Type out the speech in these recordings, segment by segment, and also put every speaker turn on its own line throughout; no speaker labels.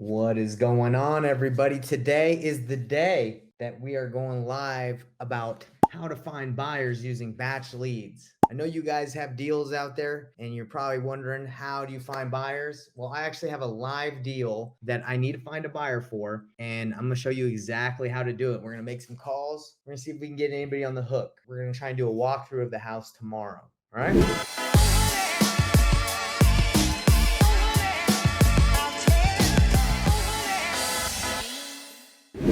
What is going on, everybody? Today is the day that we are going live about how to find buyers using batch leads. I know you guys have deals out there and you're probably wondering, how do you find buyers? Well, I actually have a live deal that I need to find a buyer for, and I'm going to show you exactly how to do it. We're going to make some calls. We're going to see if we can get anybody on the hook. We're going to try and do a walkthrough of the house tomorrow. All right.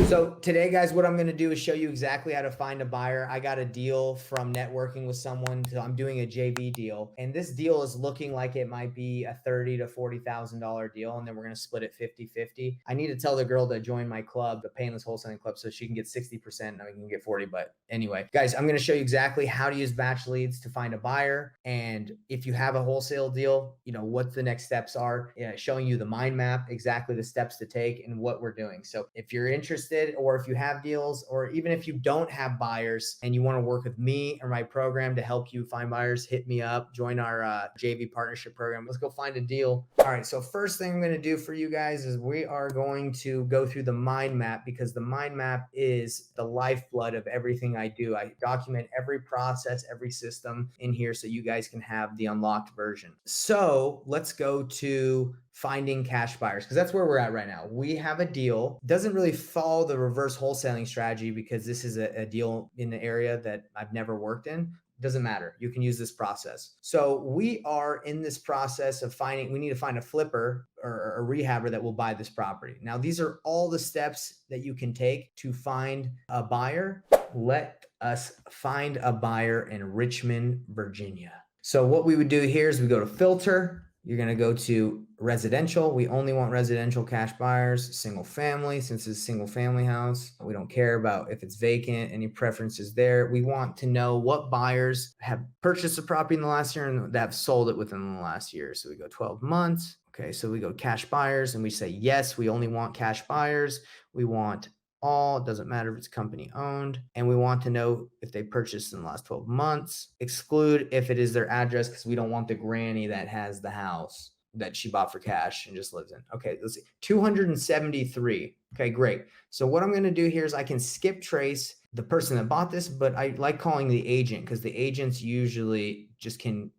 So today, guys, what I'm going to do is show you exactly how to find a buyer. I got a deal from networking with someone. So I'm doing a JV deal, and this deal is looking like it might be a $30,000 to $40,000 deal. And then we're going to split it 50-50. I need to tell the girl to join my club, the Painless Wholesaling Club, so she can get 60% and I can get 40. But anyway, guys, I'm going to show you exactly how to use batch leads to find a buyer. And if you have a wholesale deal, what the next steps are, showing you the mind map, exactly the steps to take and what we're doing. So if you're interested, or if you have deals, or even if you don't have buyers and you want to work with me or my program to help you find buyers, hit me up, join our JV partnership program. Let's go find a deal. All right. So first thing I'm going to do for you guys is we are going to go through the mind map, because the mind map is the lifeblood of everything I do. I document every process, every system in here so you guys can have the unlocked version. So let's go to finding cash buyers, because that's where we're at right now. We have a deal. Doesn't really follow the reverse wholesaling strategy because this is a deal in the area that I've never worked in. Doesn't matter. You can use this process. So we are in this process of we need to find a flipper or a rehabber that will buy this property. Now, these are all the steps that you can take to find a buyer. Let us find a buyer in Richmond, Virginia. So what we would do here is we go to filter. You're going to go to residential. We only want residential cash buyers. Single family, since it's a single family house, we don't care about if it's vacant, any preferences there. We want to know what buyers have purchased a property in the last year and that have sold it within the last year. So we go 12 months. Okay, so we go cash buyers and we say, yes, we only want cash buyers. We want all, it doesn't matter if it's company owned, and we want to know if they purchased in the last 12 months. Exclude if it is their address, because we don't want the granny that has the house that she bought for cash and just lives in. Okay, let's see, 273. Okay, great. So what I'm going to do here is I can skip trace the person that bought this, but I like calling the agent, because the agents usually just can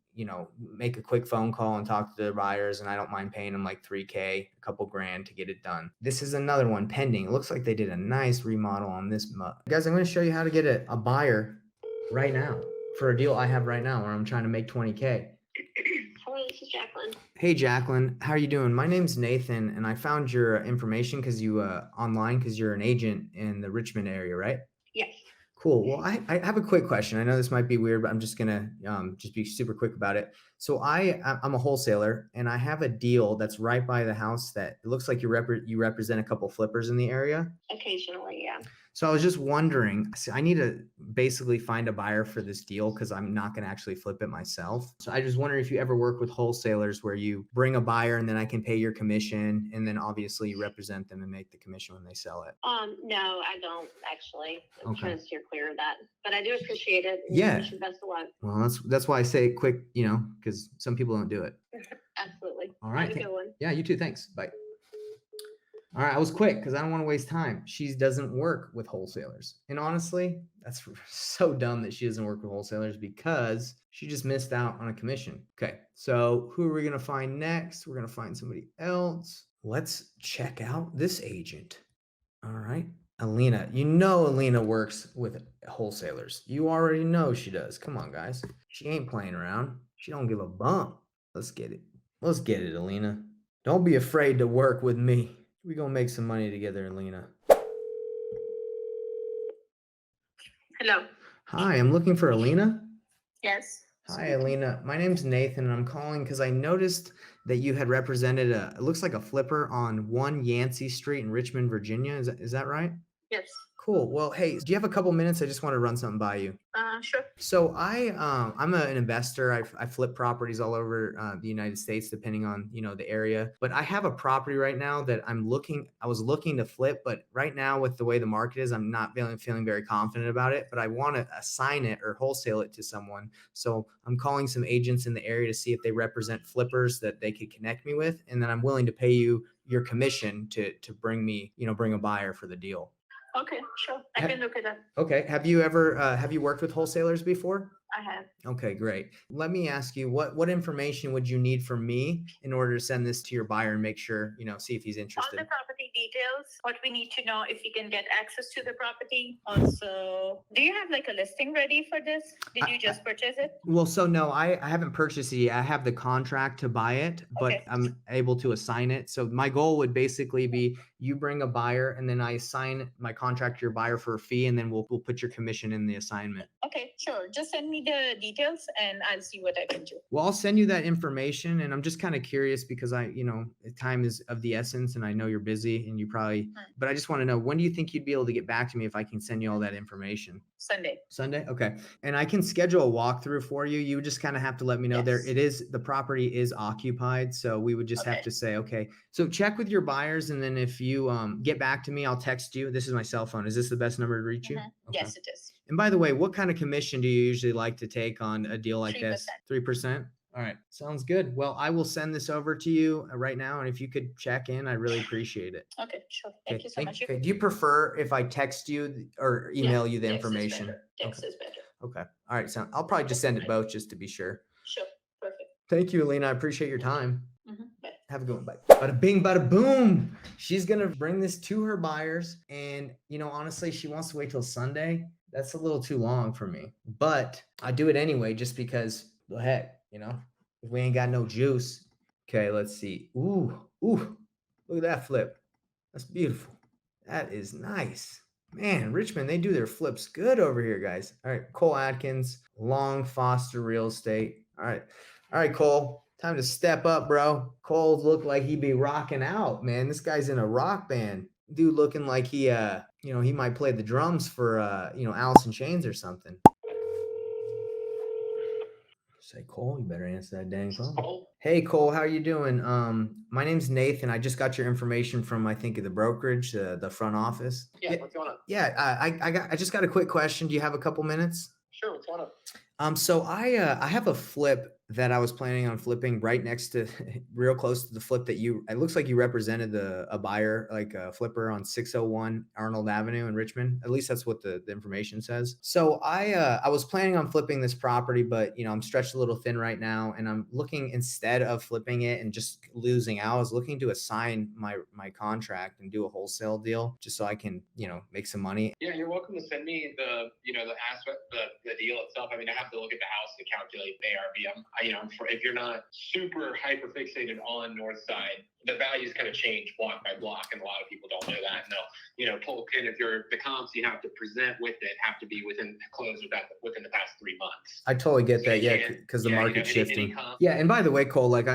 make a quick phone call and talk to the buyers, and I don't mind paying them like $3,000, a couple grand to get it done. This is another one pending. It looks like they did a nice remodel on this. Guys, I'm going to show you how to get a buyer right now for a deal I have right now where I'm trying to make 20K.
Hello, this is Jacqueline.
Hey, Jacqueline, how are you doing? My name's Nathan, and I found your information because you online, because you're an agent in the Richmond area, right?
Yes.
Cool. Well, I have a quick question. I know this might be weird, but I'm just gonna just be super quick about it. So I'm a wholesaler, and I have a deal that's right by the house that it looks like you represent a couple flippers in the area.
Occasionally, yeah.
So I was just wondering, I need to basically find a buyer for this deal because I'm not going to actually flip it myself. So I just wonder if you ever work with wholesalers where you bring a buyer and then I can pay your commission, and then obviously you represent them and make the commission when they sell it.
No, I don't actually. I'm
Okay.
trying to steer clear of that, but I do appreciate it.
Yeah.
Wish you best of luck.
Well, that's why I say it quick, because some people don't do it.
Absolutely.
All right.
Have a good one.
Yeah, you too. Thanks. Bye. All right, I was quick because I don't want to waste time. She doesn't work with wholesalers. And honestly, that's so dumb that she doesn't work with wholesalers, because she just missed out on a commission. Okay, so who are we going to find next? We're going to find somebody else. Let's check out this agent. All right, Alina. Alina works with wholesalers. You already know she does. Come on, guys. She ain't playing around. She don't give a bump. Let's get it. Let's get it, Alina. Don't be afraid to work with me. We're going to make some money together, Alina.
Hello.
Hi, I'm looking for Alina.
Yes.
Hi, Alina. My name's Nathan, and I'm calling because I noticed that you had represented it looks like a flipper on 1 Yancey Street in Richmond, Virginia. Is that right?
Yes.
Cool. Well, hey, do you have a couple minutes? I just want to run something by you.
Sure.
So I'm an investor. I flip properties all over the United States, depending on the area. But I have a property right now that I was looking to flip, but right now with the way the market is, I'm not feeling very confident about it. But I want to assign it or wholesale it to someone. So I'm calling some agents in the area to see if they represent flippers that they could connect me with, and then I'm willing to pay you your commission to bring me, bring a buyer for the deal.
Okay, sure. I can look it up.
Okay. Have you worked with wholesalers before?
I have.
Okay, great. Let me ask you, what information would you need from me in order to send this to your buyer and make sure, see if he's
All
interested?
the property details, what we need to know if you can get access to the property. Also, do you have like a listing ready for this? Did you just purchase it?
Well, so no, I haven't purchased it yet. I have the contract to buy it, but
Okay.
I'm able to assign it. So my goal would basically be you bring a buyer and then I assign my contract to your buyer for a fee, and then we'll put your commission in the assignment.
Okay, sure. Just send me the details and I'll see what I can do.
Well, I'll send you that information, and I'm just kind of curious because time is of the essence, and I know you're busy and you probably, but I just want to know, when do you think you'd be able to get back to me if I can send you all that information?
Sunday.
Sunday? Okay. And I can schedule a walkthrough for you. You just kind of have to let me know the property is occupied. So we would just have to say, okay, so check with your buyers. And then if you get back to me, I'll text you. This is my cell phone. Is this the best number to reach you? Okay.
Yes, it is.
And by the way, what kind of commission do you usually like to take on a deal like
3%.
this? 3%? All right. Sounds good. Well, I will send this over to you right now. And if you could check in, I really appreciate it.
Okay, sure. Thank you so much.
Okay. Do you prefer if I text you or email you the information?
Text is better.
Okay. All right. So I'll probably just send it both just to be sure.
Sure. Perfect.
Thank you, Alina. I appreciate your time.
Bye.
Have a good one. Bye. Bada bing, bada boom. She's going to bring this to her buyers. And, honestly, she wants to wait till Sunday. That's a little too long for me. But I do it anyway just because, the heck, if we ain't got no juice. Okay, let's see. Ooh, look at that flip. That's beautiful. That is nice. Man, Richmond, they do their flips good over here, guys. All right, Cole Atkins, Long Foster Real Estate. All right, Cole, time to step up, bro. Cole looked like he'd be rocking out, man. This guy's in a rock band. Dude looking like he might play the drums for Alice in Chains or something. Say, Cole, you better answer that dang phone. Cole? Hey, Cole, how are you doing? My name's Nathan. I just got your information from, I think, the brokerage, the front office.
Yeah, what's going on?
Yeah, I just got a quick question. Do you have a couple minutes?
Sure, what's going on?
So I have a flip that I was planning on flipping right next to, real close to the flip that it looks like you represented a buyer, like a flipper on 601 Arnold Avenue in Richmond. At least that's what the information says. So I was planning on flipping this property, but I'm stretched a little thin right now, and I'm looking, instead of flipping it and just losing out, I was looking to assign my contract and do a wholesale deal just so I can, make some money.
Yeah, you're welcome to send me the aspect, the deal itself. I mean, I have to look at the house to calculate the ARV. If you're not super hyper fixated on north side, the values kind of change block by block, and a lot of people don't know that. And they'll pull in, if you're the comps you have to present with it have to be within the past 3 months.
I totally get that. Yeah, because the market's shifting. Yeah, and by the way, Cole, like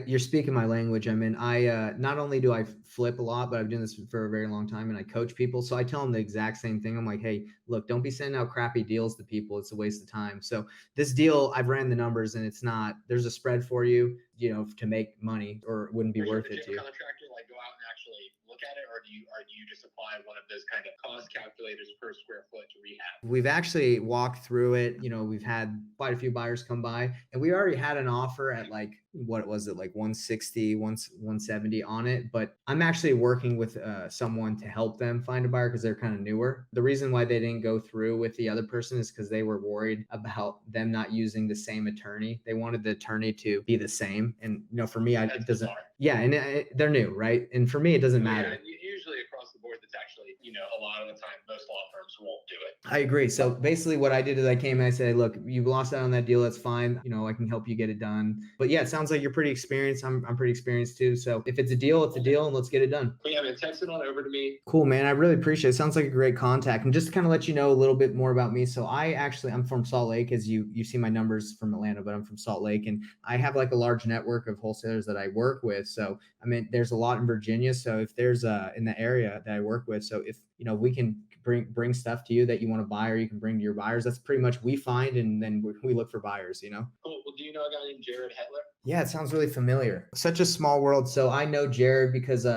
you're speaking my language. I mean, I not only do I flip a lot, but I've been doing this for a very long time, and I coach people. So I tell them the exact same thing. I'm like, hey, look, don't be sending out crappy deals to people. It's a waste of time. So this deal, I've ran the numbers, and it's not. There's a spread for you, to make money, or it wouldn't be worth it to you.
Contractor, like, go out and actually look at it, or do you just apply one of those kind of cost calculators per square foot to rehab?
We've actually walked through it. We've had quite a few buyers come by, and we already had an offer at like, what was it, like 160, 170 on it. But I'm actually working with someone to help them find a buyer because they're kind of newer. The reason why they didn't go through with the other person is because they were worried about them not using the same attorney. They wanted the attorney to be the same. And, for me, it doesn't.
Bizarre.
Yeah. And they're new, right? And for me, it doesn't matter.
Yeah, usually across the board, that's actually, a lot of the time, most law firms won't do it.
I agree. So basically what I did is I came and I said, look, you've lost out on that deal. That's fine. I can help you get it done. But yeah, it sounds like you're pretty experienced. I'm pretty experienced too. So if it's a deal, it's a deal, and let's get it done.
Well, yeah, man, text it on over to me.
Cool, man. I really appreciate it. Sounds like a great contact. And just to kind of let you know a little bit more about me. So I'm from Salt Lake, as you see my numbers from Atlanta, but I'm from Salt Lake, and I have like a large network of wholesalers that I work with. So, I mean, there's a lot in Virginia. So if there's in the area that I work with, so if, we can bring stuff to you that you want to buy, or you can bring to your buyers. That's pretty much we find, and then we look for buyers,
Cool. Well, do you know a guy named Jared Hetler?
Yeah, it sounds really familiar. Such a small world. So I know Jared because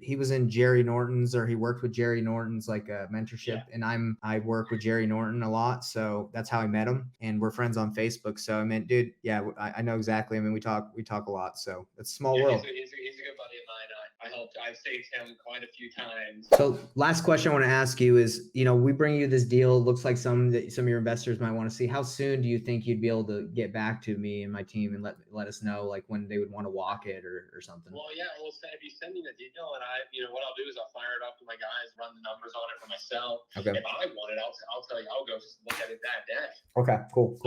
he was in Jerry Norton's, or he worked with Jerry Norton's like mentorship, and I work with Jerry Norton a lot, so that's how I met him, and we're friends on Facebook. So I mean, dude, yeah, I know exactly. I mean, we talk a lot, so it's a small world.
He's a good buddy of mine. I helped. I've saved him quite a few times.
So last question I want to ask you is, we bring you this deal. It looks like some of your investors might want to see. How soon do you think you'd be able to get back to me and my team and let us know like when they would want to walk it or something?
Well, yeah, we'll say if you send me the deal and what I'll do is I'll fire it up to my guys, run the numbers on it for myself.
Okay.
If I want it, I'll tell you, I'll go look at it that day.
Okay, cool.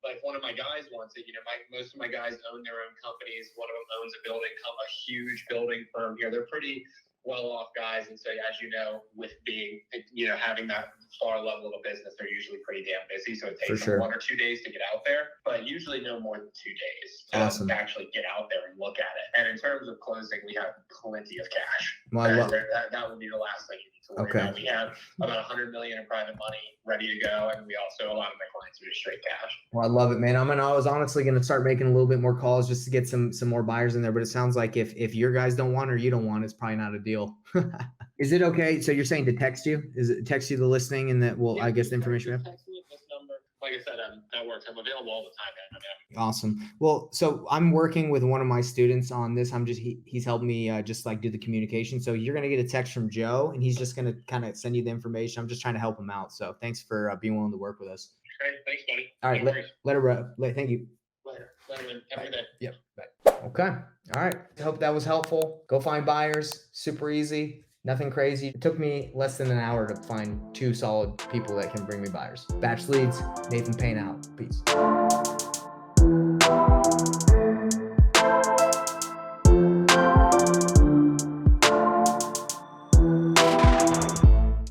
But if one of my guys wants it, most of my guys own their own companies. One of them owns a huge building firm here. They're pretty well-off guys, and so as you know, with being having that far level of a business, they're usually pretty damn busy. So it takes them 1 or 2 days to get out there, but usually no more than 2 days to actually get out there and look at it. And in terms of closing, we have plenty of cash.
Well,
that would be the last thing you need to worry about. We have about $100 million in private money ready to go, and we also a lot of my clients are just straight cash.
Well, I love it, man. I was honestly going to start making a little bit more calls just to get some more buyers in there, but it sounds like if your guys don't want or you don't want, it's probably not a deal. Is it okay? So you're saying to text you? Is it text you the listing and that I guess the information we have?
Text me at this number. Like I said, that works. I'm available all the time, man.
Awesome. Well, so I'm working with one of my students on this. He's helped me just like do the communication. So you're going to get a text from Joe and he's just going to kind of send you the information. I'm just trying to help him out. So thanks for being willing to work with us.
Great. Thanks, buddy.
All right. Thank you.
Later. Have a good day.
Yep. Bye. Okay. All right. I hope that was helpful. Go find buyers. Super easy. Nothing crazy. It took me less than an hour to find 2 solid people that can bring me buyers. Batch leads, Nathan Payne out. Peace.